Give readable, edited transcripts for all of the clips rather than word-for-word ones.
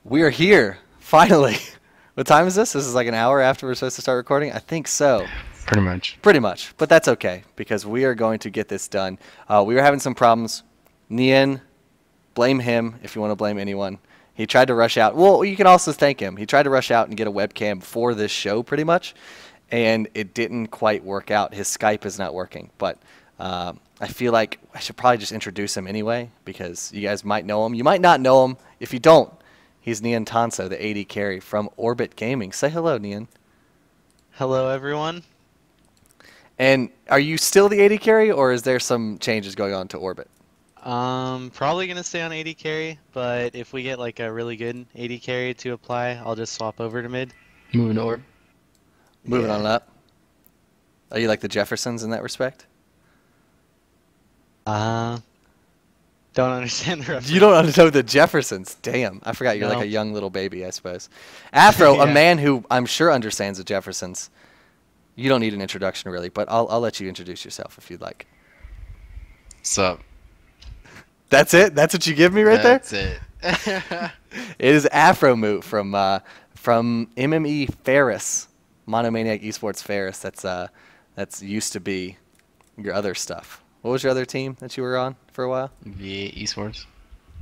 We are here, finally. What time is this? This is like an hour after we're supposed to start recording? I think so. Pretty much. Pretty much. But that's okay, because we are going to get this done. We were having some problems. Nien, blame him if you want to blame anyone. He tried to rush out. Well, you can also thank him. He tried to rush out and get a webcam for this show, pretty much, and it didn't quite work out. His Skype is not working, but I feel like I should probably just introduce him anyway, because you guys might know him. You might not know him. If you don't, he's Nien Tanso, the AD carry from Orbit Gaming. Say hello, Nien. Hello, everyone. And are you still the AD carry, or is there some changes going on to Orbit? Probably gonna stay on AD carry, but if we get like a really good AD carry to apply, I'll just swap over to mid. Moving to Orb. Moving on up. Are you like the Jeffersons in that respect? Don't understand the reference. You don't know the Jeffersons. Damn, I forgot you're No. like a young little baby, I suppose. Afro, Yeah. a man who I'm sure understands the Jeffersons. You don't need an introduction really, but I'll let you introduce yourself if you'd like. Sup? That's it? That's what you give me right That's there? it. It is Aphromoo from mMe.Ferus, Monomaniac Esports Ferus. That's used to be your other stuff. What was your other team that you were on for a while? V8 Esports.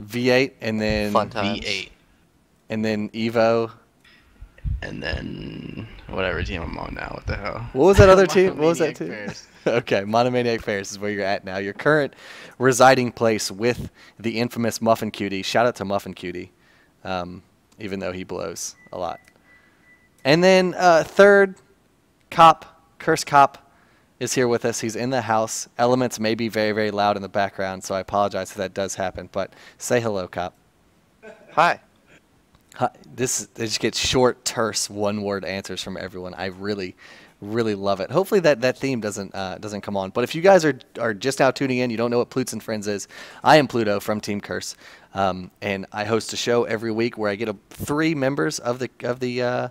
V8 and then Fun times. V8. and then Evo. And then whatever team I'm on now. What the hell? What was that other team? What was that team? Ferus. Okay, Monomaniac Ferus is where you're at now. Your current residing place with the infamous Muffin Cutie. Shout out to Muffin Cutie, even though he blows a lot. And then third, Crs Cop is here with us. He's in the house. Elements may be very, very loud in the background, so I apologize if that does happen. But say hello, Cop. Hi. They just get short, terse, one-word answers from everyone. I really, really love it. Hopefully that theme doesn't come on. But if you guys are just now tuning in, you don't know what Plootz and Friends is. I am Pluto from Team Crs, and I host a show every week where I get three members of the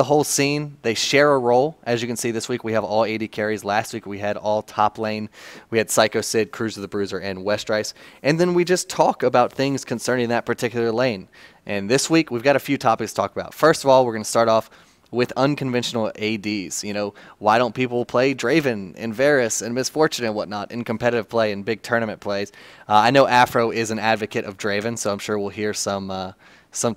whole scene. They share a role. As you can see, this week we have all 80 carries. Last week we had all top lane. We had Psycho Sid, Cruiser the Bruiser, and Westrice. And then we just talk about things concerning that particular lane. And this week we've got a few topics to talk about. First of all, we're going to start off with unconventional ADs. You know, why don't people play Draven and Varus and Misfortune and whatnot in competitive play and big tournament plays? I know Afro is an advocate of Draven, so I'm sure we'll hear some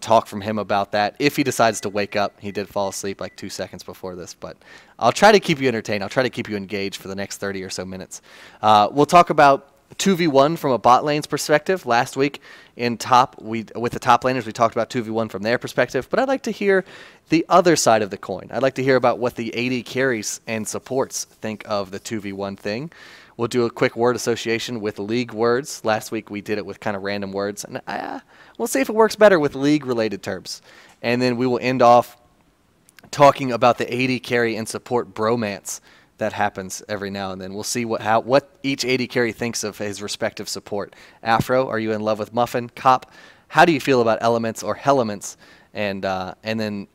talk from him about that if he decides to wake up. He did fall asleep like 2 seconds before this, but I'll try to keep you entertained. I'll try to keep you engaged for the next 30 or so minutes. We'll talk about 2v1 from a bot lane's perspective. Last week in top, with the top laners, we talked about 2v1 from their perspective, but I'd like to hear the other side of the coin. I'd like to hear about what the AD carries and supports think of the 2v1 thing. We'll do a quick word association with league words. Last week we did it with kind of random words, and we'll see if it works better with league-related terms. And then we will end off talking about the AD carry and support bromance that happens every now and then. We'll see what each AD carry thinks of his respective support. Afro, are you in love with Muffin? Cop, how do you feel about Elements or Hellements? And then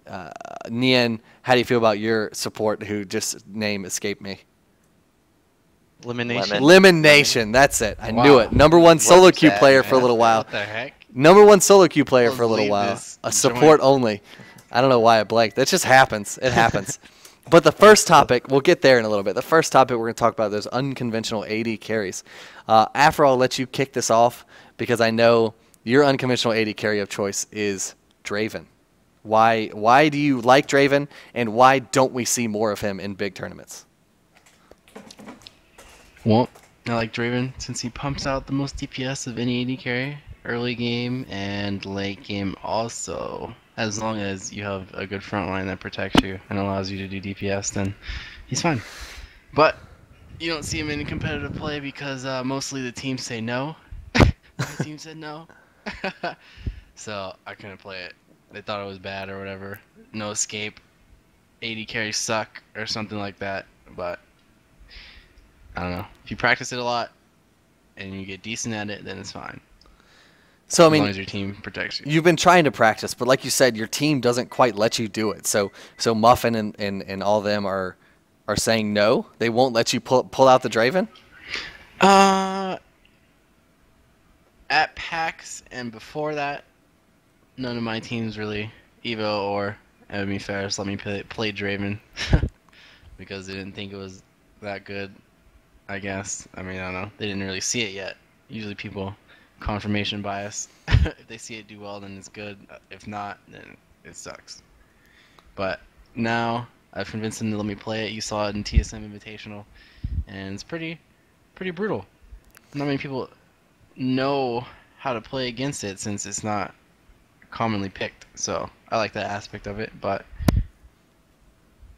Nien, how do you feel about your support who just name escaped me? Elimination. Elimination, that's it. I Wow. knew it. Number one solo What's queue that, player man? for a little while. What the heck? Number one solo queue player Let's for a little leave while. this A support only. I don't know why I blanked. That just happens. It happens. But the first topic, we'll get there in a little bit. The first topic we're going to talk about those unconventional AD carries. Afro, I'll let you kick this off because I know your unconventional AD carry of choice is Draven. Why do you like Draven, and why don't we see more of him in big tournaments? Well, I like Draven since he pumps out the most DPS of any AD carry. Early game and late game also. As long as you have a good front line that protects you and allows you to do DPS, then he's fine. But you don't see him in competitive play because mostly the teams say no. My team said no. So I couldn't play it. They thought it was bad or whatever. No escape. 80 carries suck or something like that. But I don't know. If you practice it a lot and you get decent at it, then it's fine. So I As long mean, as your team protects you. you've been trying to practice, but like you said, your team doesn't quite let you do it. So Muffin and all them are saying no. They won't let you pull out the Draven. I at PAX and before that, none of my teams really, Evo or mMe.Ferus, let me play Draven because they didn't think it was that good. I guess. I mean, I don't know. They didn't really see it yet. Usually people confirmation bias. If they see it do well, then it's good. If not, then it sucks. But now I've convinced them to let me play it. You saw it in TSM Invitational, and it's pretty brutal. Not many people know how to play against it since it's not commonly picked. So I like that aspect of it, but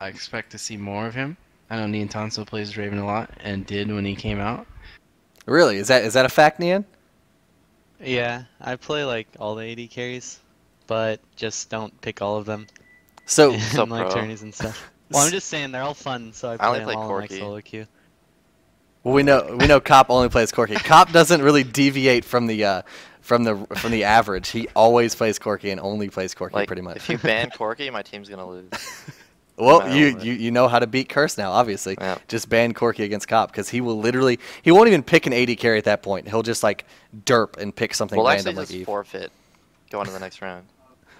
I expect to see more of him. I know Nien Tonso plays Draven a lot and did when he came out. Really? Is that a fact, Nien? Yeah, I play like all the AD carries, but just don't pick all of them So, in like tourneys and stuff. Well, I'm just saying they're all fun, so I only play play them all in like Corki. solo queue. well, we know Cop only plays Corki. Cop doesn't really deviate from the average. He always plays Corki and only plays Corki Like, pretty much. if you ban Corki, my team's gonna lose. Well, matter what. you know how to beat Curse now, obviously. Yeah. Just ban Corki against Cop because he won't even pick an AD carry at that point. He'll just like derp and pick something We'll random actually like just Eve. forfeit. Go on to the next round.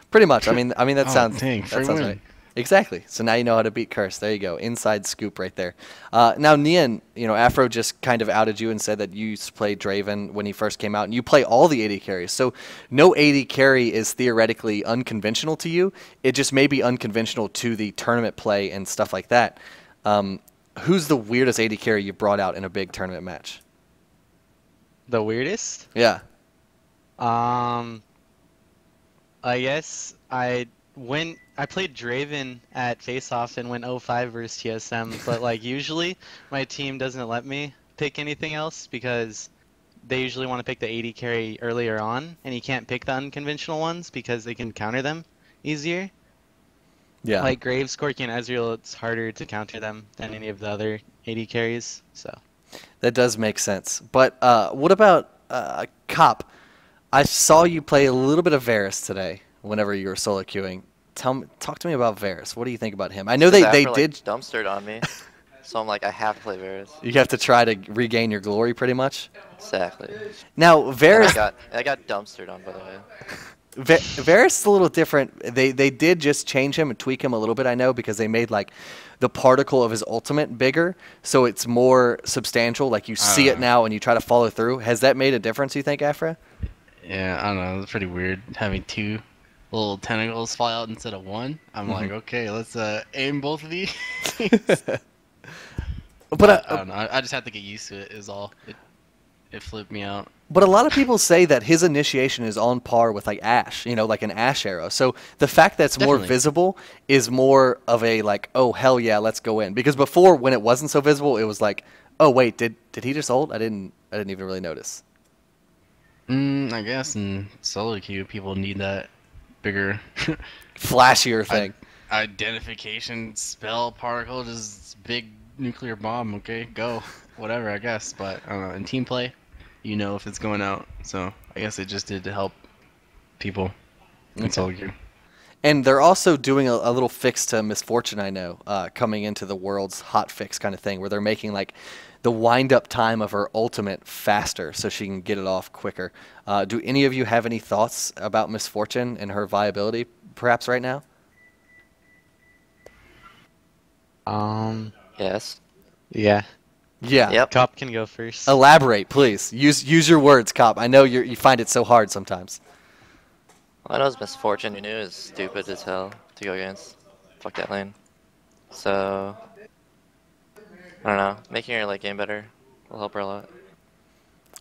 Pretty much. I mean that Oh, sounds dang, that free sounds win. right. Exactly. So now you know how to beat Curse. There you go. Inside scoop right there. Now Nien, Aphro just kind of outed you and said that you used to play Draven when he first came out, and you play all the AD carries. So no AD carry is theoretically unconventional to you. It just may be unconventional to the tournament play and stuff like that. Who's the weirdest AD carry you brought out in a big tournament match? The weirdest? Yeah. I guess I played Draven at Face Off and went 0-5 versus TSM, but like usually my team doesn't let me pick anything else because they usually want to pick the AD carry earlier on, and you can't pick the unconventional ones because they can counter them easier. Yeah. Like Graves, Corki, and Ezreal, it's harder to counter them than any of the other AD carries. So That does make sense. But what about Cop? I saw you play a little bit of Varus today whenever you were solo queuing. Talk to me about Varus. What do you think about him? I know they Afro, did. like, dumpstered on me, so I'm like, I have to play Varus. You have to try to regain your glory pretty much. Exactly. Now, And Varus. I got dumpstered on, by the way. Varus is a little different. They did just change him and tweak him a little bit, I know, because they made like the particle of his ultimate bigger, so it's more substantial. Like you see it now and you try to follow through. Has that made a difference, you think, Afra? Yeah, I don't know. It's pretty weird having two little tentacles fly out instead of one. I'm like, okay, let's aim both of these. But I don't know. I just have to get used to it. Is all. It flipped me out. But a lot of people say that his initiation is on par with like Ashe, like an Ashe arrow. So the fact that it's more Definitely. visible is more of a like, oh hell yeah, let's go in. Because before, when it wasn't so visible, it was like, oh wait, did he just ult? I didn't even really notice. I guess in solo queue, people need that bigger Flashier thing. identification spell particle, just big nuclear bomb. Okay, go, whatever. I guess, but I don't know. In team play, if it's going out. So I guess it just did to help people in solo queue. And they're also doing a little fix to Misfortune, I know, coming into the world's hot fix kind of thing, where they're making like the wind-up time of her ultimate faster so she can get it off quicker. Do any of you have any thoughts about Misfortune and her viability, perhaps right now? Yes. yeah. Yeah. Yep. Cop can go first. Elaborate, please. Use your words, Cop. I know you find it so hard sometimes. Well, I know it's Misfortune. You knew is stupid as hell to go against. Fuck that lane. So I don't know. Making her late game better will help her a lot.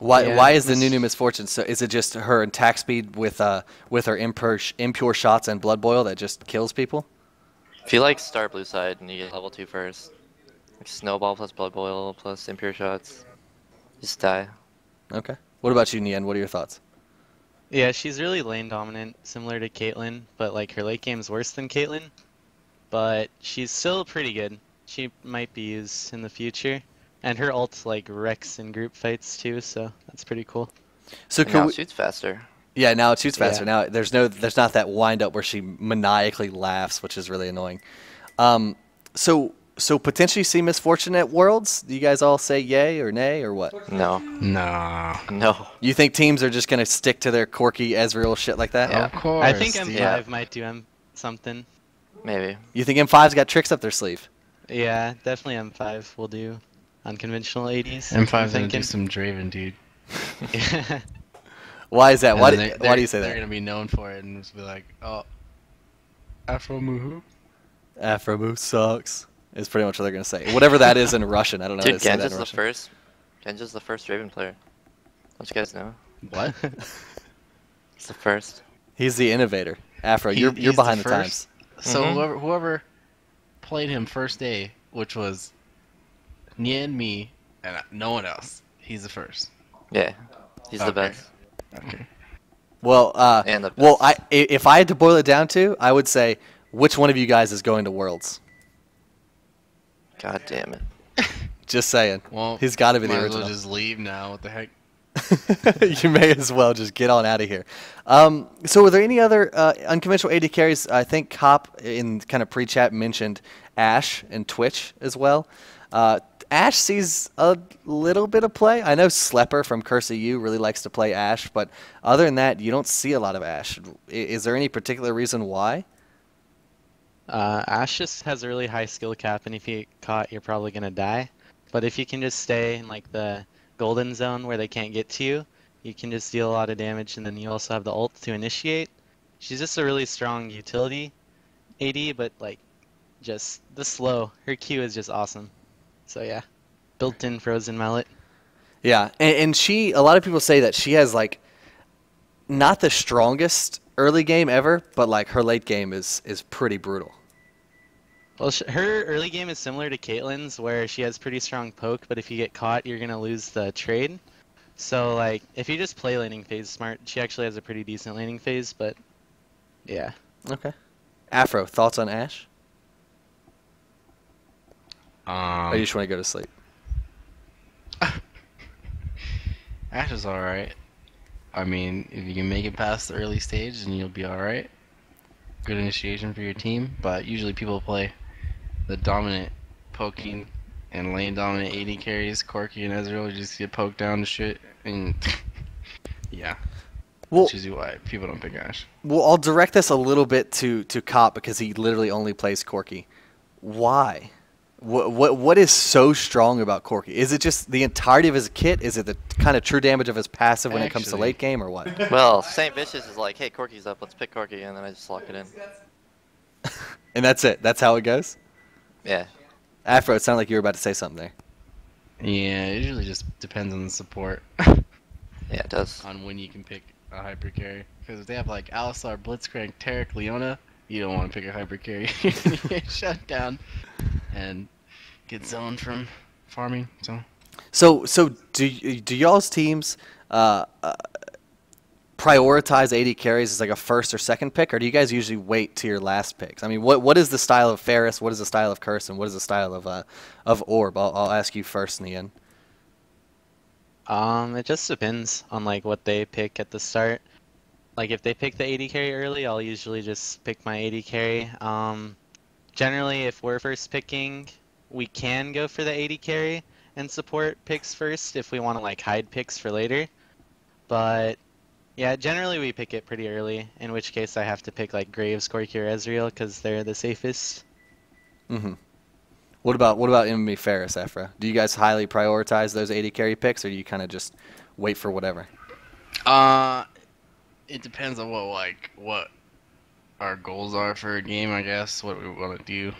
Why Yeah, why is the new Misfortune? So is it just her attack speed with her impure shots and blood boil that just kills people? If you like start blue side and you get level 2 first, like snowball plus blood boil plus impure shots, just die. Okay. What about you, Nien? What are your thoughts? Yeah, she's really lane dominant, similar to Caitlyn, but like her late game's worse than Caitlyn. But she's still pretty good. She might be used in the future. And her ult like wrecks in group fights too, so that's pretty cool. So And now can it we, shoots faster. yeah, now it shoots faster. Yeah. Now there's not that wind up where she maniacally laughs, which is really annoying. So So potentially see Misfortune at Worlds? Do you guys all say yay or nay or what? No. Nah. No. You think teams are just gonna stick to their quirky Ezreal shit like that? Of course. I think M5 Yeah. might do something. Maybe. You think M5's got tricks up their sleeve? Yeah, definitely M5 will do unconventional ADs. M5's I'm gonna do thinking. some Draven, dude. Why is that? And Why then do you say They're that? gonna be known for it and just be like, oh, Aphromoo. Aphromoo sucks. Is pretty much what they're gonna say. Whatever that is in Russian. I don't know how Dude, to say that Genji's in the Russian. first. Genji's the first Draven player. Don't you guys know? What? It's the first. He's the innovator. Afro, you're He's behind the first. times. So Mhm. whoever played him first day, which was Nien, me, and no one else, he's the first. Yeah. He's the Okay. best. Okay. Well, And the well, best. if I had to boil it down to, I would say which one of you guys is going to Worlds? God damn it. Just saying. Well, He's got to be the might as well original. just leave now. What the heck? You may as well just get on out of here. So, were there any other unconventional AD carries? I think Cop in kind of pre-chat mentioned Ashe and Twitch as well. Ashe sees a little bit of play. I know Slepper from Crs Cop really likes to play Ashe, but other than that, you don't see a lot of Ashe. Is there any particular reason why? Ashe just has a really high skill cap, and if you get caught, you're probably gonna die. But if you can just stay in like the golden zone where they can't get to you, you can just deal a lot of damage, and then you also have the ult to initiate. She's just a really strong utility AD, but like just the slow. Her Q is just awesome. So yeah, built-in frozen mallet. Yeah, and she, a lot of people say that she has like not the strongest early game ever, but like her late game is pretty brutal. Well, her early game is similar to Caitlyn's, where she has pretty strong poke, but if you get caught, you're gonna lose the trade. So like, if you just play laning phase smart, she actually has a pretty decent laning phase. But yeah, Okay. Afro, thoughts on Ashe? Or you just want to go to sleep? Ashe is alright. I mean, if you can make it past the early stage, then you'll be alright. Good initiation for your team, but usually people play the dominant poking and lane dominant AD carries, Corki and Ezreal, you just get poked down to shit, and yeah. Well, That's usually why people don't pick Ashe. well, I'll direct this a little bit to Cop because he literally only plays Corki. Why? What is so strong about Corki? Is it just the entirety of his kit? Is it the kind of true damage of his passive when it comes to Actually- late game, or what? Well, St. Vicious is like, hey, Corky's up, let's pick Corky, and then I just lock it in. And that's it. That's how it goes. Yeah. Afro, it sounded like you were about to say something there. Yeah, it usually just depends on the support, Yeah, it does. on when you can pick a hyper carry. Because if they have like Alistar, Blitzcrank, Taric, Leona, you don't want to pick a hyper carry. You're gonna get shut down and get zoned from farming. So do y'all's teams prioritize AD carries as like a first or second pick, or do you guys usually wait to your last picks? I mean, what is the style of Ferus? What is the style of Crs, and what is the style of Orb? I'll ask you first, Nien. it just depends on like what they pick at the start. Like if they pick the AD carry early, I'll usually just pick my AD carry. Generally, if we're first picking, we can go for the AD carry and support picks first if we want to like hide picks for later. But yeah, generally we pick it pretty early, in which case I have to pick like Graves, Corki, or Ezreal because they're the safest. Mm-hmm. What about mMe.Ferus, Afra? Do you guys highly prioritize those AD carry picks, or do you kind of just wait for whatever? It depends on what our goals are for a game, I guess. What we want to do.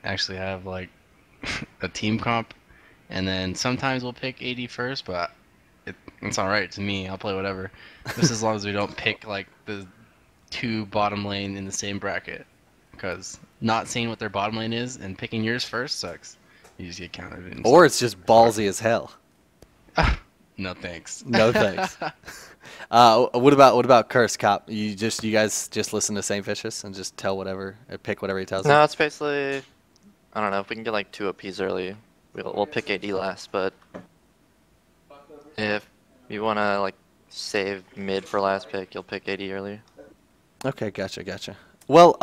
Actually have like a team comp, and then sometimes we'll pick AD first, but it's alright to me. I'll play whatever, just as long as we don't pick like the two bottom lane in the same bracket. Because not seeing what their bottom lane is and picking yours first sucks. You just get counted. And Or it's just ballsy as hell. no thanks. No thanks. What about Crs Cop? You guys just listen to St. Vicious and just tell whatever, pick whatever he tells you? No, it's basically, I don't know, if we can get like 2 OPs early, we'll pick AD last, but if you want to like save mid for last pick, you'll pick AD early. Okay, gotcha. Well,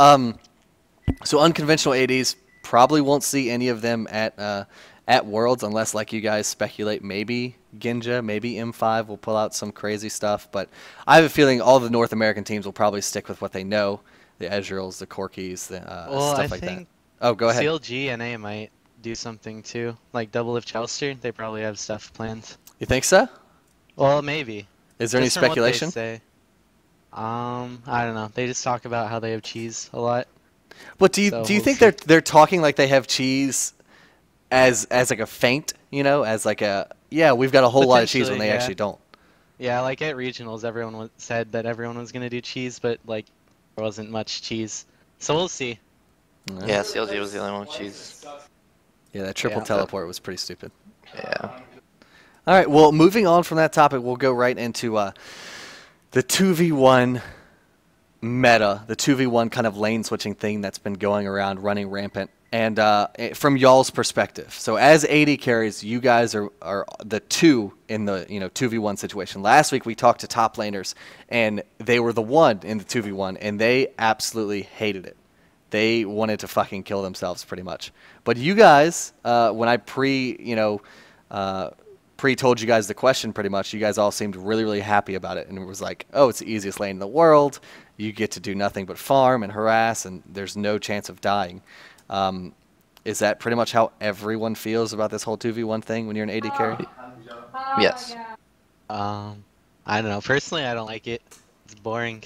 so unconventional ADs probably won't see any of them at Worlds unless, like you guys speculate, maybe Ginja, maybe M5 will pull out some crazy stuff. But I have a feeling all the North American teams will probably stick with what they know, the Ezreals, the Corkis, the stuff like that. Oh, go ahead. CLG and A might do something too, like Double Lift Chalister. They probably have stuff planned. You think so? Well, maybe. Is there any Just from what they speculation? say. I don't know. They just talk about how they have cheese a lot. But do you So do you we'll think see. they're talking like they have cheese as like a feint, you know, as like a we've got a whole lot of cheese when Potentially, they yeah. actually don't. Yeah, like at regionals, everyone said that everyone was gonna do cheese, but like there wasn't much cheese. So we'll see. Yeah, CLG was the only one with cheese. Yeah, that triple Yeah. teleport was pretty stupid. Yeah. All right, well, moving on from that topic, we'll go right into the 2v1 meta, the 2v1 kind of lane switching thing that's been going around, running rampant. And from y'all's perspective, so as AD carries, you guys are the two in the 2v1 situation. Last week we talked to top laners, and they were the one in the 2v1, and they absolutely hated it. They wanted to fucking kill themselves pretty much. But you guys, when I told you guys the question pretty much, you guys all seemed really, really happy about it. And it was like, oh, it's the easiest lane in the world. You get to do nothing but farm and harass, and there's no chance of dying. Is that pretty much how everyone feels about this whole 2v1 thing when you're an AD carry? Yes. I don't know. Personally, I don't like it. It's boring.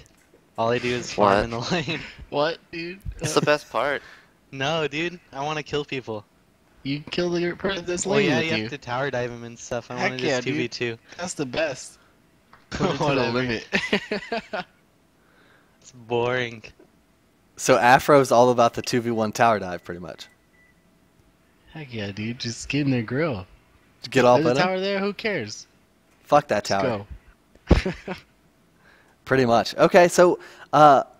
All I do is farm in the lane. What, dude? It's the best part. No, dude. I want to kill people. You kill the person that's Well, laying yeah, with you you. have to tower dive him and stuff. I Heck want to yeah, just dude. 2v2. That's the best. Put it to the Whatever. limit. It's boring. So Afro's all about the 2v1 tower dive pretty much. Heck yeah, dude. Just get in their grill. Get all There's put a tower there. Who cares? Fuck that Let's tower. go. Pretty much. Okay, so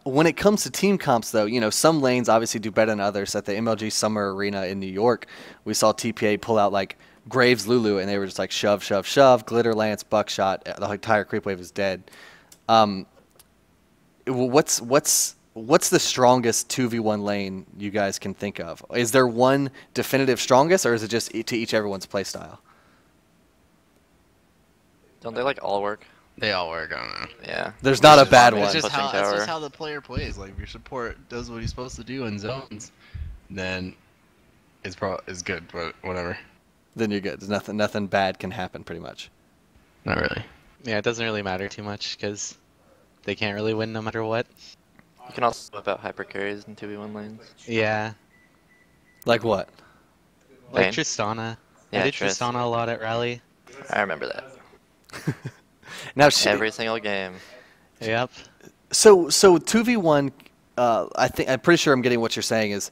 when it comes to team comps, though, some lanes obviously do better than others. At the MLG Summer Arena in New York, we saw TPA pull out like Graves Lulu, and they were just like shove, shove, shove, Glitter Lance, Buckshot. The entire creep wave is dead. What's the strongest 2v1 lane you guys can think of? Is there one definitive strongest, or is it just to each everyone's playstyle? Don't they like all work? They all work on it. Yeah. There's not a bad It's one. just, Pushing how, it's tower. just how the player plays. Like, if your support does what he's supposed to do in zones, then it's good, but whatever. Then you're good. There's nothing bad can happen pretty much. Not really. Yeah, it doesn't really matter too much because they can't really win no matter what. You can also whip out hyper carries in 2v1 lanes. Yeah, Like what? like Vayne. Tristana. Yeah, I did Tris. Tristana a lot at Rally. I remember that. Now, Every single game. Yep. so 2v1. I'm pretty sure I'm getting what you're saying is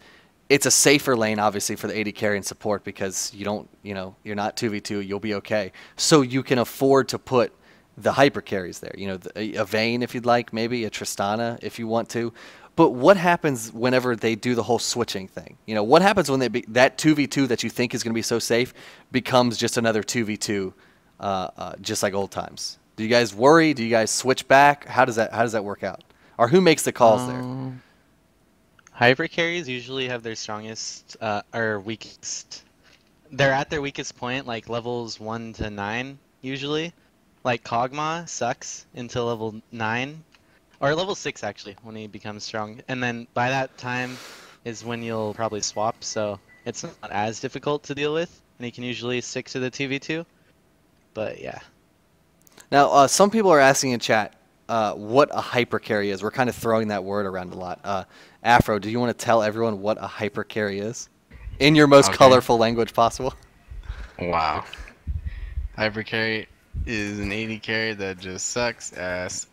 it's a safer lane, obviously, for the AD carry and support because you're not 2v2. You'll be okay. So you can afford to put the hyper carries there. A Vayne if you'd like, maybe a Tristana if you want to. But what happens whenever they do the whole switching thing? What happens when that 2v2 that you think is going to be so safe becomes just another 2v2, just like old times? Do you guys worry? Do you guys switch back? How does that work out? Or who makes the calls there? Hyper carries usually have their strongest or weakest. They're at their weakest point, like levels 1 to 9 usually. Like Kog'Maw sucks until level 9, or level 6 actually when he becomes strong. And then by that time is when you'll probably swap. So it's not as difficult to deal with, and he can usually stick to the 2v2. But yeah. Now, some people are asking in chat what a hyper carry is. We're kind of throwing that word around a lot. Afro, do you want to tell everyone what a hyper carry is in your most colorful language possible? Wow. Hyper carry is an AD carry that just sucks ass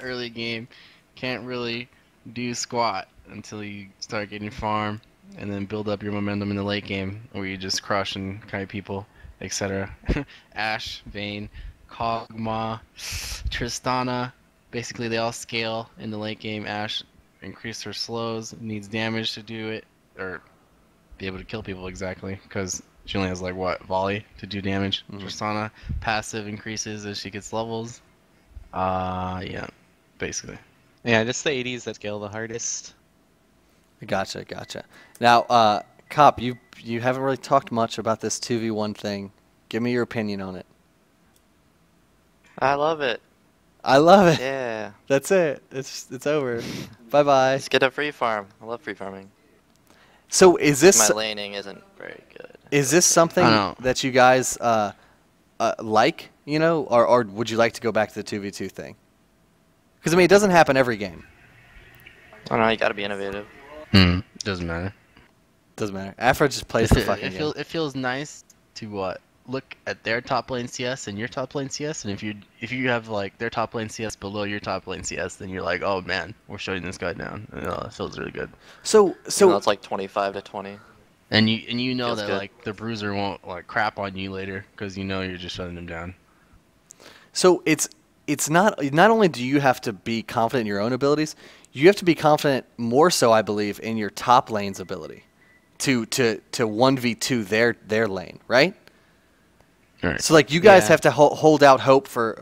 early game. Can't really do squat until you start getting farm and then build up your momentum in the late game where you just crush and kite people, etc. Ashe, Vayne, Kog'Maw, Tristana. Basically, they all scale in the late game. Ashe increase her slows, needs damage to do it, or be able to kill people exactly, because she only has like what, volley to do damage. Tristana passive increases as she gets levels. Yeah, basically. Yeah, just the ADs that scale the hardest. Gotcha. Now, Cop, you haven't really talked much about this 2v1 thing. Give me your opinion on it. I love it. I love it. Yeah. That's it. It's over. Bye bye. Let's get a free farm. I love free farming. So is My this laning isn't very good. is this something I know. that you guys like? You know, or would you like to go back to the 2v2 thing? Because I mean, it doesn't happen every game. I don't know. You gotta be innovative. Doesn't matter. Doesn't matter. Afro just plays the fucking game. It feels nice to look at their top lane CS and your top lane CS, and if you have like their top lane CS below your top lane CS, then you're like, oh man, we're shutting this guy down. And, it feels really good. So You know, it's like 25 to 20. And you know Feels that good. like the bruiser won't like crap on you later because you know you're just shutting him down. So it's not only do you have to be confident in your own abilities, you have to be confident more so, I believe, in your top lane's ability to 1v2 their lane, right? Right. So like you guys Yeah. have to hold out hope for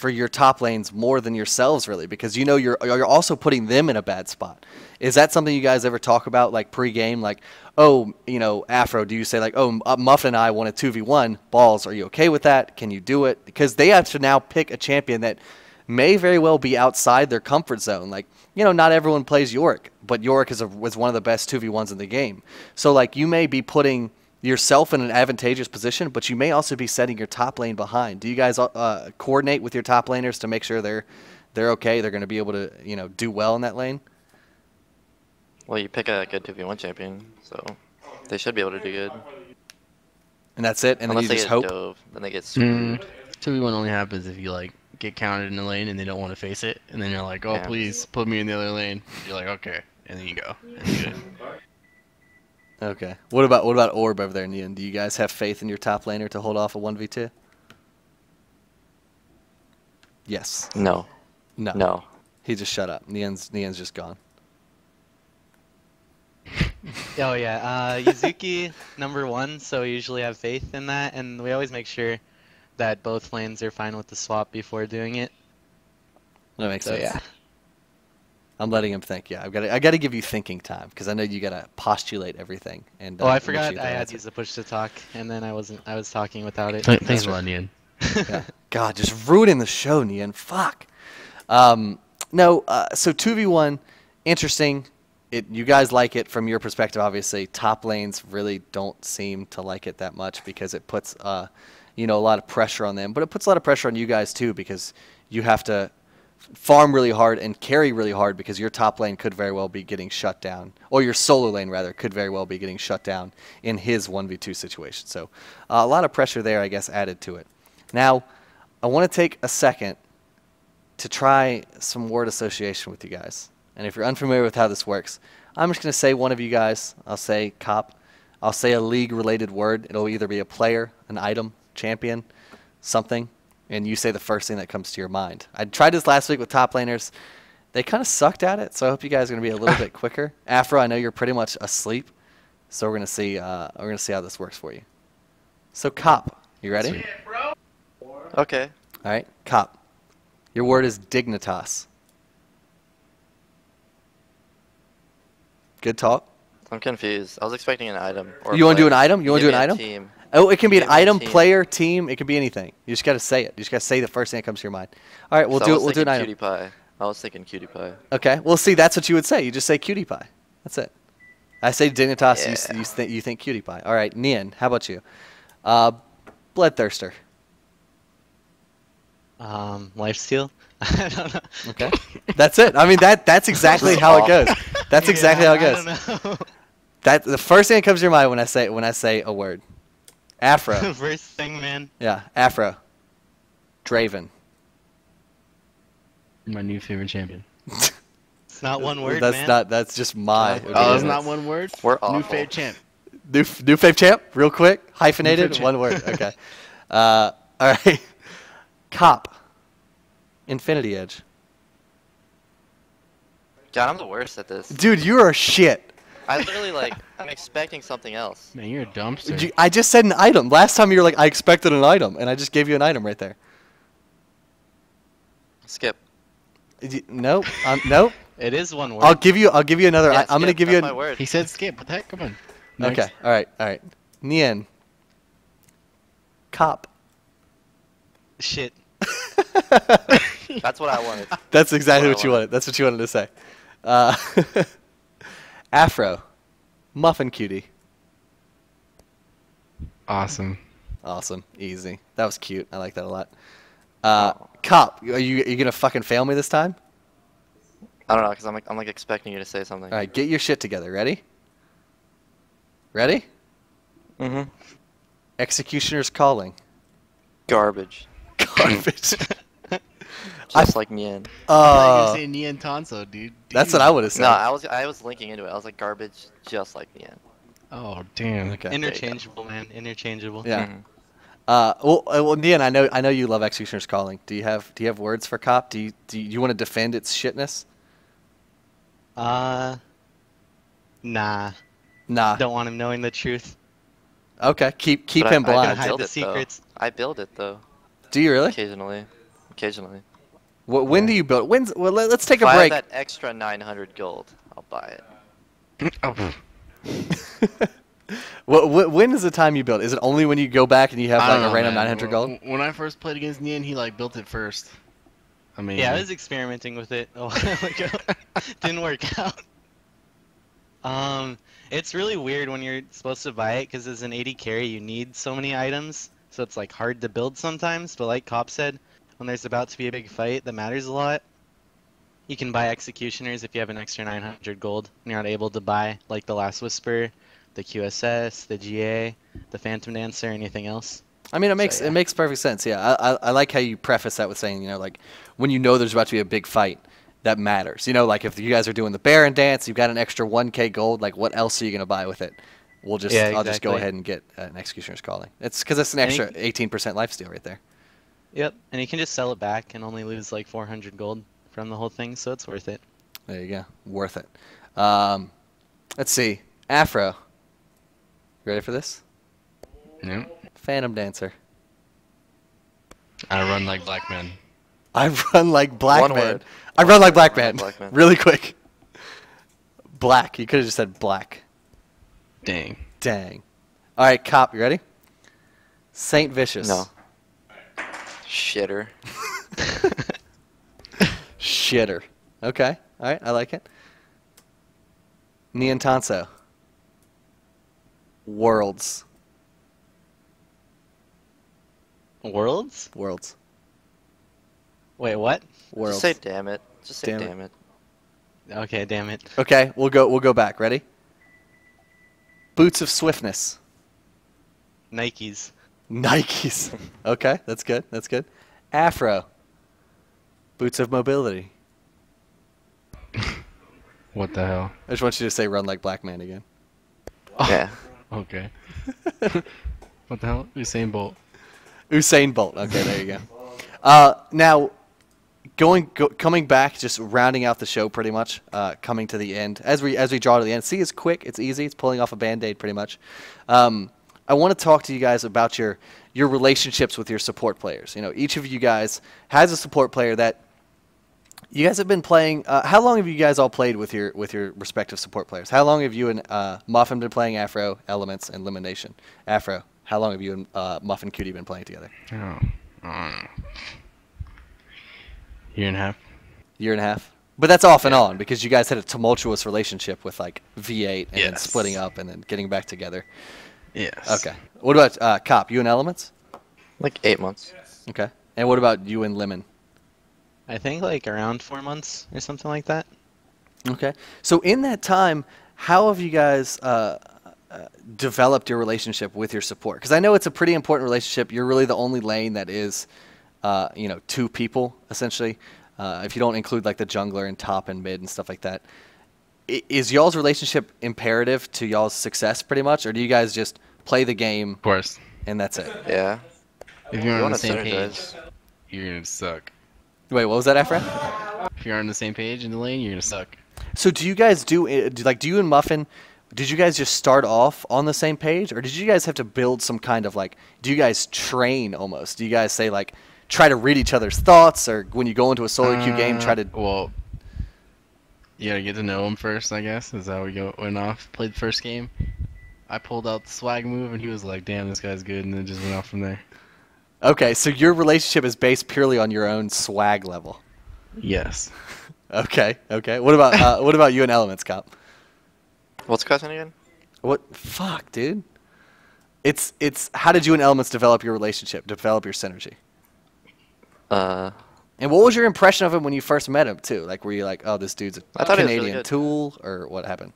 your top lanes more than yourselves, really, because you know you're also putting them in a bad spot. Is that something you guys ever talk about, like pre-game? Like, oh, you know, Afro, do you say like, oh, Muffin and I want a 2v1 balls? Are you okay with that? Can you do it? Because they have to now pick a champion that may very well be outside their comfort zone. Like, you know, not everyone plays Yorick, but Yorick was one of the best 2v1s in the game. So like you may be putting yourself in an advantageous position, but you may also be setting your top lane behind. Do you guys coordinate with your top laners to make sure they're okay? They're going to be able to, you know, do well in that lane? Well, you pick a good 2v1 champion, so they should be able to do good. And that's it, and Unless then they you just get hope. dove, then they get screwed. 2v1 only happens if you like get counted in the lane and they don't want to face it, and then you're like, oh Yeah. please put me in the other lane. You're like, okay, and then you go. And you're good. Okay. What about Orb over there, Nien? Do you guys have faith in your top laner to hold off a 1v2? Yes. No. No. No. He just shut up. Nien's just gone. Oh yeah, Yuzuki #1, so we usually have faith in that, and we always make sure that both lanes are fine with the swap before doing it. That makes So sense. yeah. I'm letting him think. Yeah, I got to give you thinking time because I know you got to postulate everything. And Oh, I make forgot sure I that had answer. to use the push to talk, and then I was talking without it. Thanks a lot, Nien. Yeah. God, just ruining the show, Nien. Fuck. No. So 2v1, interesting. You guys like it from your perspective, obviously. Top lanes really don't seem to like it that much because it puts, you know, a lot of pressure on them. But it puts a lot of pressure on you guys too because you have to farm really hard and carry really hard because your top lane could very well be getting shut down, or your solo lane rather could very well be getting shut down in his 1v2 situation. So a lot of pressure there, I guess, added to it. Now, I want to take a second to try some word association with you guys. And if you're unfamiliar with how this works, I'm just going to say one of you guys. I'll say Cop. I'll say a league-related word. It'll either be a player, an item, champion, something, and you say the first thing that comes to your mind. I tried this last week with top laners. They kind of sucked at it, so I hope you guys are going to be a little bit quicker. Afro, I know you're pretty much asleep, so we're going to see how this works for you. So Cop, you ready? Sweet. Okay. All right, Cop. Your word is dignitas. Good talk. I'm confused. I was expecting an item. Or You want to do an player. item? You want to Give do an me a item? Team. Oh, it can be an Give me a item, team. player, team. It can be anything. You just got to say it. You just got to say the first thing that comes to your mind. All right, we'll So do I it. was We'll do an thinking item. Cutie pie. I was thinking cutie pie. Okay. Well, see, that's what you would say. You just say cutie pie. That's it. I say dignitas. Yeah. You think cutie pie. All right, Nien. How about you? Bloodthirster. Lifesteal. I don't know. Okay. That's it. I mean, that's exactly how it goes. That's exactly how it goes. I don't know. That the first thing that comes to your mind when I say a word. Afro. First thing, man. Yeah, Afro. Draven. My new favorite champion. It's not one word, That's man. not. That's just my. Oh, it's opinion. not one word? We're New awful. favorite champ. New fave champ, real quick, hyphenated, New fave one word. Okay. All right. Cop. Infinity Edge. God, I'm the worst at this. Dude, you are shit. I literally I'm expecting something else. Man, you're a dumpster. I just said an item. Last time you were like, I expected an item, and I just gave you an item right there. Skip. Nope. Nope. It is one word. I'll give you another. Yeah, I'm gonna skip, give that's you. my word. He said skip. What the heck? Come on. Next. Okay. All right. Nien. Cop. Shit. That's what I wanted. That's exactly What I what you wanted. That's what you wanted to say. Afro. Muffin cutie. Awesome. Awesome. Easy. That was cute. I like that a lot. Oh. Cop. Are you gonna fucking fail me this time? I don't know, because I'm like expecting you to say something. All right. Get your shit together. Ready? Ready? Mm-hmm. Executioner's calling. Garbage. Garbage. Just like Nien. I thought you were saying Nien Tanso, dude. That's what I would have said. No, I was linking into it. I was like garbage, just like Nien. Oh damn. Okay. Interchangeable, man. Interchangeable. Yeah. Mhm. Well, Nien, I know you love Executioner's Calling. Do you have words for Cop? Do you want to defend its shitness? Nah. Nah. Don't want him knowing the truth. Okay. Keep But him I blind. hide build the it, secrets. Though. I build it though. Do you really? Occasionally. When do you build? Well, let's take If a I break. have that extra 900 gold, I'll buy it. Oh, When is the time you build? Is it only when you go back and you have I like don't a know, random man. 900 gold? When I first played against Nien, he like built it first. I mean, Yeah, I was experimenting with it a while ago. Didn't work out. It's really weird when you're supposed to buy it because as an 80 carry, you need so many items, so it's like hard to build sometimes. But like Cop said, when there's about to be a big fight that matters a lot, you can buy executioners if you have an extra 900 gold. And you're not able to buy like the Last Whisper, the QSS, the GA, the Phantom Dancer, or anything else. I mean, it yeah. makes perfect sense. Yeah, I like how you preface that with saying, like when you know there's about to be a big fight, that matters. Like if you guys are doing the Baron dance, you've got an extra 1k gold. Like what else are you gonna buy with it? I'll just go exactly. ahead and get an Executioner's Calling. It's because it's an extra 18% lifesteal right there. Yep, and you can just sell it back and only lose like 400 gold from the whole thing, so it's worth it. There you go, worth it. Let's see, Afro. Ready for this? yeah. Phantom Dancer. I run like black man. I run like Black One Man. word. I run like Black Run Man. like Black Man. Really quick. Black. You could have just said black. Dang. Dang. All right, Cop. You ready? Saint Vicious. No. Shitter. Shitter. Okay. All right. I like it. Nien Tanso. Worlds. Worlds? Worlds. Wait, what? Worlds. Just say damn it. Just say Damn it. damn it. Okay, damn it. Okay. We'll go back. Ready? Boots of Swiftness. Nikes. Nikes. Okay. That's good. That's good. Afro. Boots of Mobility. What the hell? I just want you to say run like Black Man again. Yeah. Okay. What the hell? Usain Bolt. Usain Bolt. Okay, there you go. Now, coming back, just rounding out the show pretty much, coming to the end. As we draw to the end, see, it's quick, it's easy, it's pulling off a Band-Aid pretty much. I want to talk to you guys about your relationships with your support players. Each of you guys has a support player that you guys have been playing. How long have you guys all played with your respective support players? How long have you and Muffin been playing Afro, Elements, and Elimination? Afro, how long have you and Muffin Cutie been playing together? Oh. Year and a half. Year and a half. But that's off and on because you guys had a tumultuous relationship with like V8 and then Yes. splitting up and then getting back together. Yes. Okay. What about Cop? You and Elements? Like 8 months. Okay. And what about you and Lemon? I think like around 4 months or something like that. Okay. So in that time, how have you guys developed your relationship with your support? Because I know it's a pretty important relationship. You're really the only lane that is, two people essentially. If you don't include like the jungler and top and mid and stuff like that, is y'all's relationship imperative to y'all's success pretty much, or do you guys just play the game Of course. and that's it? Yeah. If you're You on want the to same page, synergize. you're gonna suck. Wait, what was that, Afra? If you're on the same page in the lane, you're gonna suck. So do you guys do you and Muffin? Did you guys just start off on the same page, or did you guys have to build some kind of like? Do you guys train almost? Do you guys say like try to read each other's thoughts, or when you go into a solo queue game, try to? Well, You gotta get to know him first, I guess. Is how went off. Played the first game. I pulled out the swag move, and he was like, "Damn, this guy's good," and then just went off from there. Okay, so your relationship is based purely on your own swag level. Yes. Okay. What about you and Elements, Cop? What's the question again? What? Fuck, dude. It's how did you and Elements develop your relationship, develop your synergy? And what was your impression of him when you first met him too? Like, were you like, oh, this dude's I a thought he was really Canadian good. tool, or what happened?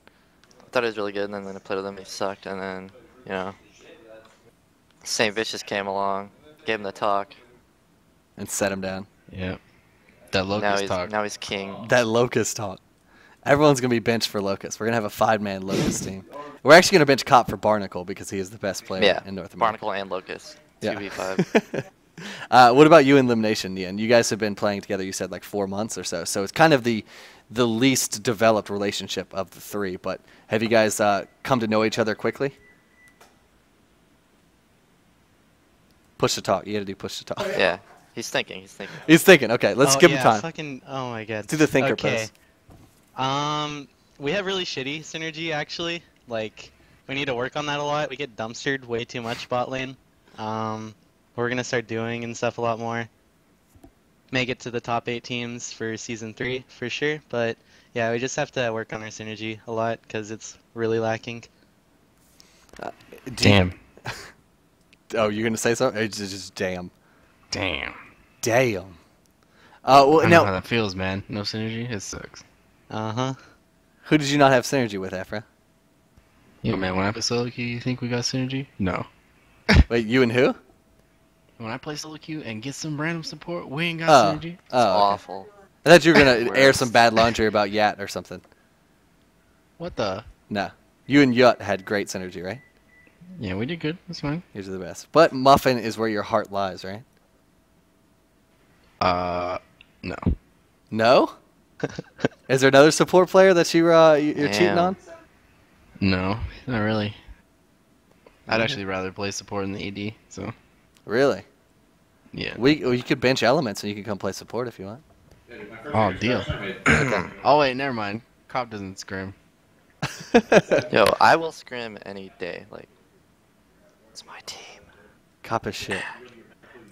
I thought he was really good, and then I played with him, he sucked, and then, you know, St. Vicious came along, gave him the talk. And set him down. Yep. That locust talk. Now he's king. That Locust talk. Everyone's gonna be benched for Locust. We're gonna have a 5-man Locust team. We're actually gonna bench Cop for Barnacle because he is the best player Yeah, in North America. Barnacle and Locust. Yeah. 2v5. What about you and Elimination, Nien? You guys have been playing together, you said, like 4 months or so. So it's kind of the least developed relationship of the three. But have you guys come to know each other quickly? Push to talk. You got to do push to talk. Yeah, he's thinking. He's thinking. Okay, let's give him time. Oh my god. Let's do the thinker okay. press. We have really shitty synergy actually. Like, we need to work on that a lot. We get dumpstered way too much bot lane. We're gonna start doing and stuff a lot more. Make it to the top 8 teams for season 3 for sure. But yeah, we just have to work on our synergy a lot because it's really lacking. Damn. Oh, you're gonna say something? It's just damn. Damn. Damn. I Well, know how now, that feels, man. No synergy. It sucks. who did you not have synergy with, Aphra? Yo, man, when I play solo queue, you think we got synergy? No. Wait, you and who? When I play solo queue and get some random support, we ain't got synergy. It's Oh, okay. awful. I thought you were gonna air Worst. some bad laundry about Yat or something. What the? No, you and Yut had great synergy, right? Yeah, we did good. That's fine. Yours are the best. But Muffin is where your heart lies, right? No. No? Is there another support player that you're cheating Damn. on? No, not really. I'd actually rather play support in the AD, so. Really? Yeah. You could bench Elements and you can come play support if you want. Oh, deal. Oh, wait, never mind. Cop doesn't scrim. Yo, I will scrim any day. Like, it's my team. Cop is shit.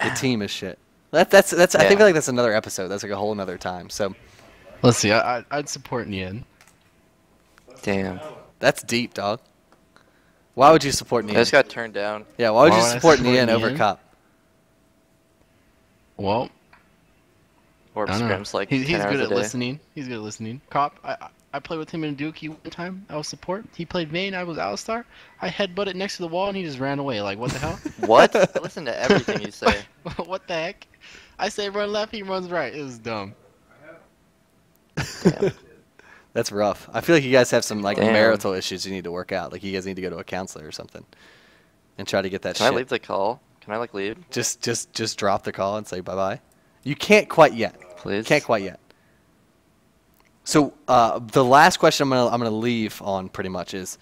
The team is shit. That's. I think Yeah. like that's another episode. That's like a whole another time. So Let's see. I'd support Nien. Damn. that's deep, dog. Why would you support I Nien? just got turned down. Yeah, why would Why you would I support support Nien over Nien? Cop? Well, Orb I don't know. scrims like He's 10 hours good a at day. listening. He's good at listening. Cop, I played with him in Dookie one time. I was support. He played main. I was Alistar. I headbutted next to the wall and he just ran away. Like, what the hell? What? I listen to everything you say. What the heck? I say run left, he runs right. It was dumb. Damn. That's rough. I feel like you guys have some like Damn. marital issues you need to work out. Like you guys need to go to a counselor or something, and try to get that Can shit. I leave the call? Can I like leave? Just drop the call and say bye bye. You can't quite yet. Please? Can't quite yet. So the last question I'm gonna leave on pretty much is,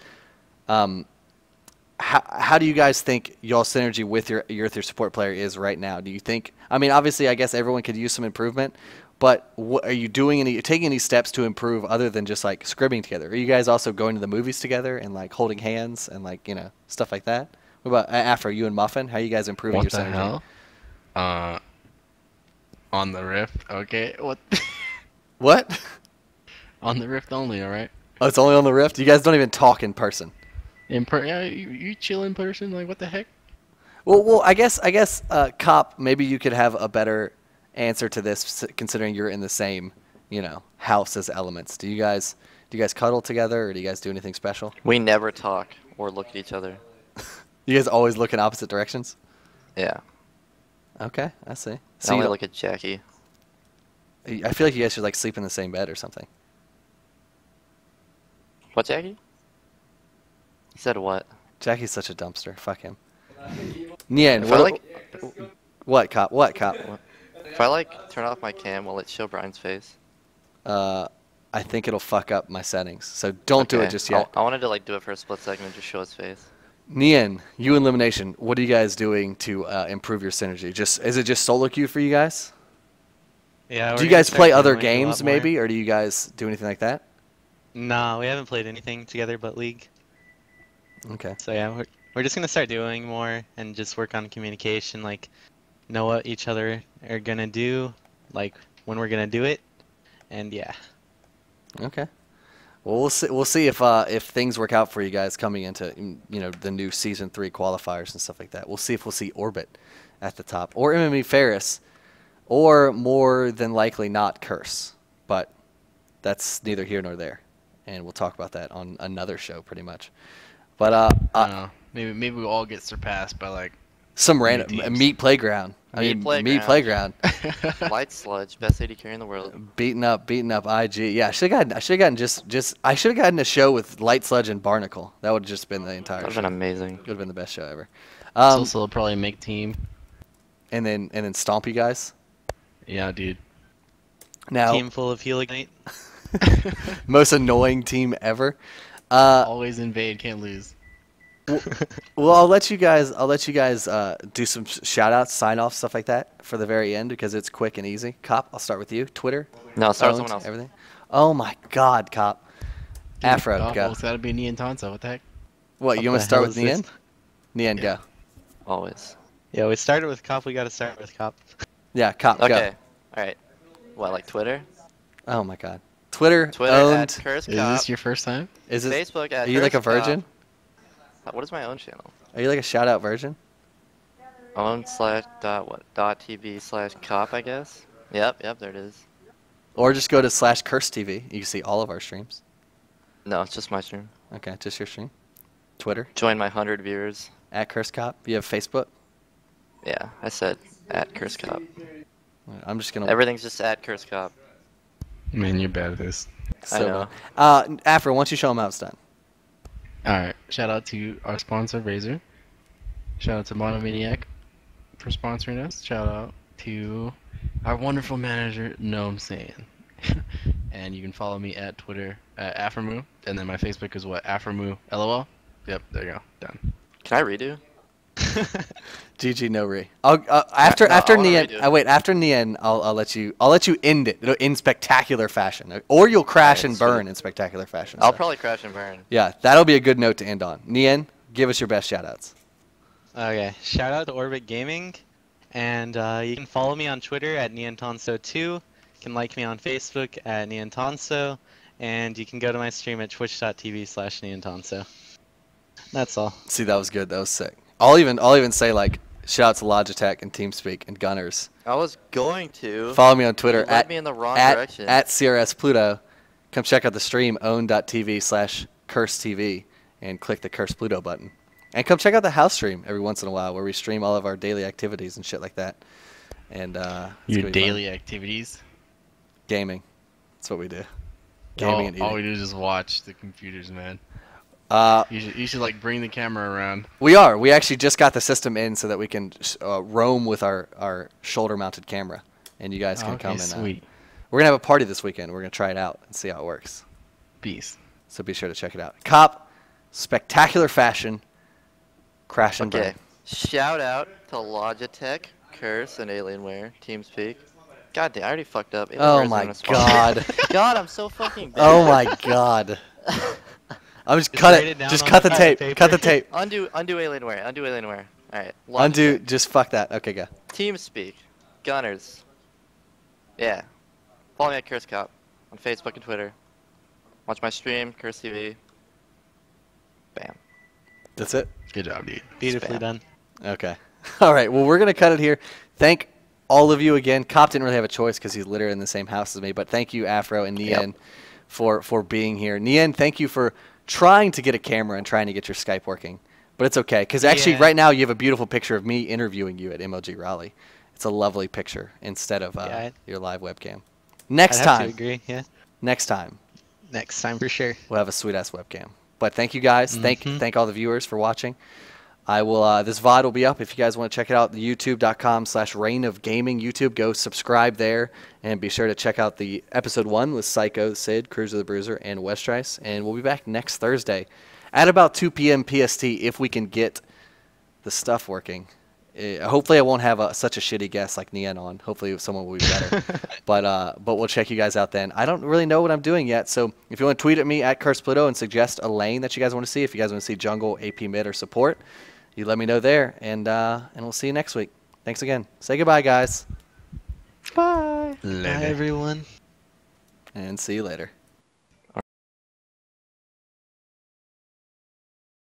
how do you guys think y'all synergy with your support player is right now? Do you think? I mean, obviously, I guess everyone could use some improvement, but are you taking any steps to improve other than just like scrimming together? Are you guys also going to the movies together and like holding hands and like stuff like that? What about Afro? You and Muffin? How are you guys improving What your the synergy? hell? On the Rift. Okay. What? What? On the Rift only. All right. Oh, it's only on the Rift. You guys don't even talk in person. Yeah, you chill in person. Like, what the heck? Well, I guess, Cop, maybe you could have a better answer to this, considering you're in the same, house as Elements. Do you guys cuddle together, or do you guys do anything special? We never talk or look at each other. You guys always look in opposite directions. Yeah. Okay, I see. I So only you look at Jackie. I feel like you guys should like sleep in the same bed or something. What, Jackie? He said what? Jackie's such a dumpster. Fuck him. Nien, If I what, Cop? What, Cop? If I like turn off my cam, will it show Brian's face? I think it'll fuck up my settings, so don't do it Okay. just yet. I wanted to like do it for a split second and just show his face. Nien, you and Elimination, what are you guys doing to improve your synergy? Is it just solo queue for you guys? Yeah. Do we're you gonna guys start play doing other like a lot games more. maybe, or do you guys do anything like that? No, we haven't played anything together but League. Okay. So yeah, we're just gonna start doing more and just work on communication, like know what each other are gonna do, like when we're gonna do it, and yeah. Okay. Well, we'll see. We'll see if things work out for you guys coming into the new season 3 qualifiers and stuff like that. We'll see if we'll see Orbit at the top or mMe.Ferus, or more than likely not Curse. But that's neither here nor there, and we'll talk about that on another show, pretty much. But I don't know. Maybe we'll all get surpassed by like some new random teams. Meat Playground. Meat Meat Playground. Playground. Light Sludge, best AD carry in the world. beating up IG. Yeah, I should have gotten a show with Light Sludge and Barnacle. That would have just been the entire That would show. have been amazing. Would have been the best show ever. So will probably make team. And then stomp you guys. Yeah, dude. Now, Team full of Heligite. most annoying team ever. Always invade, can't lose. Well, I'll let you guys do some shout outs, sign off, stuff like that for the very end because it's quick and easy. Cop, I'll start with you. Twitter. No, start with phones, someone else. Everything. Oh my God, Cop. Afro, Oh, go. it's gotta be Nien Tansa. What the heck? What, you What want the to start hell with is Nien? this? Nien, go. Always. Yeah, we started with Cop. We gotta start with Cop. Yeah, Cop, Okay. Alright. What, like Twitter? go. Oh my God. Twitter Twitter owned. at Crs Is Cop. this your first time? Is it? Facebook at Are you like a Crs Cop. virgin? What is my own channel? Are you like a shout out virgin? Own slash dot what? Dot TV slash cop, I guess. Yep, there it is. Or just go to /Curse TV. You can see all of our streams. No, it's just my stream. Okay, just your stream. Twitter Join my 100 viewers. at Crs Cop. You have Facebook. Yeah, I said at Crs Cop. I'm just gonna. Everything's just at Crs Cop. Man, you're bad at this. I know. Afro, once you show them how it's done. Alright, shout out to our sponsor, Razer. Shout out to Monomaniac for sponsoring us. Shout out to our wonderful manager, Gnome Saiyan. And you can follow me at Twitter at Aphromoo. And then my Facebook is what? Aphromoo LOL? Yep, there you go. Done. Can I redo? GG no re. After No, I wanna Nien, redo it. wait. After Nien, I'll let you end it in spectacular fashion, or you'll crash Alright, and sweet. burn in spectacular fashion. I'll so. probably crash and burn. Yeah, that'll be a good note to end on. Nien, give us your best shoutouts. Okay, shout out to Orbit Gaming, and you can follow me on Twitter at NienTonso2. You can like me on Facebook at NienTonso, and you can go to my stream at twitch.tv/NienTonso. That's all. See, that was good. That was sick. I'll even say like shout out to Logitech and Teamspeak and Gunnars. I was going to. Follow me on Twitter You led me in the wrong at direction. CRS Pluto. Come check out the stream own.tv/CurseTV and click the Curse Pluto button. And come check out the house stream every once in a while where we stream all of our daily activities and shit like that. And it's Your gonna be fun. daily activities. Gaming. That's what we do. Gaming and eating. All we do is just watch the computers, man. You should like bring the camera around. We are. We actually just got the system in so that we can roam with our shoulder-mounted camera, and you guys can Okay, come and. sweet. We're gonna have a party this weekend. We're gonna try it out and see how it works. Peace. So be sure to check it out. Cop, spectacular fashion, crash and Okay. burn. Shout out to Logitech, Curse, and Alienware, Teamspeak. God damn, I already fucked up. Oh Alienware's my gonna sponsor. God. God, I'm so fucking bad. Oh my God. I'm just cut write it. it down Just on cut the the tape. paper. Cut the tape. Undo Alienware. Undo Alienware. Alright. Undo. Just fuck that. Okay, go. Teamspeak. Gunnars. Yeah. Follow me at Crs Cop on Facebook and Twitter. Watch my stream, Crs TV. Bam. That's it. Good job, dude. Beautifully Spam. done. Okay. All right. Well, we're gonna cut it here. Thank all of you again. Cop didn't really have a choice because he's literally in the same house as me. But thank you, Afro and Nien, for being here. Nien, thank you for trying to get a camera and trying to get your Skype working. But it's okay because actually, Yeah. right now you have a beautiful picture of me interviewing you at MLG Raleigh. It's a lovely picture instead of Yeah, your live webcam. Next I'd have to time. agree. Yeah. Next time. Next time for sure. We'll have a sweet ass webcam. But thank you guys. Thank all the viewers for watching. I will. This VOD will be up if you guys want to check it out. The YouTube.com/Reign of Gaming. YouTube, go subscribe there and be sure to check out the episode 1 with Psycho, Sid, Cruiser the Bruiser, and Westrice. And we'll be back next Thursday at about 2 p.m. PST if we can get the stuff working hopefully I won't have such a shitty guest like Nien on. Hopefully someone will be better. but we'll check you guys out then. I don't really know what I'm doing yet, so if you want to tweet at me at Crs Pluto and suggest a lane that you guys want to see, if you guys want to see jungle, AP mid, or support, you let me know there, and we'll see you next week. Thanks again. Say goodbye, guys. Bye. Later. Bye, everyone. And see you later.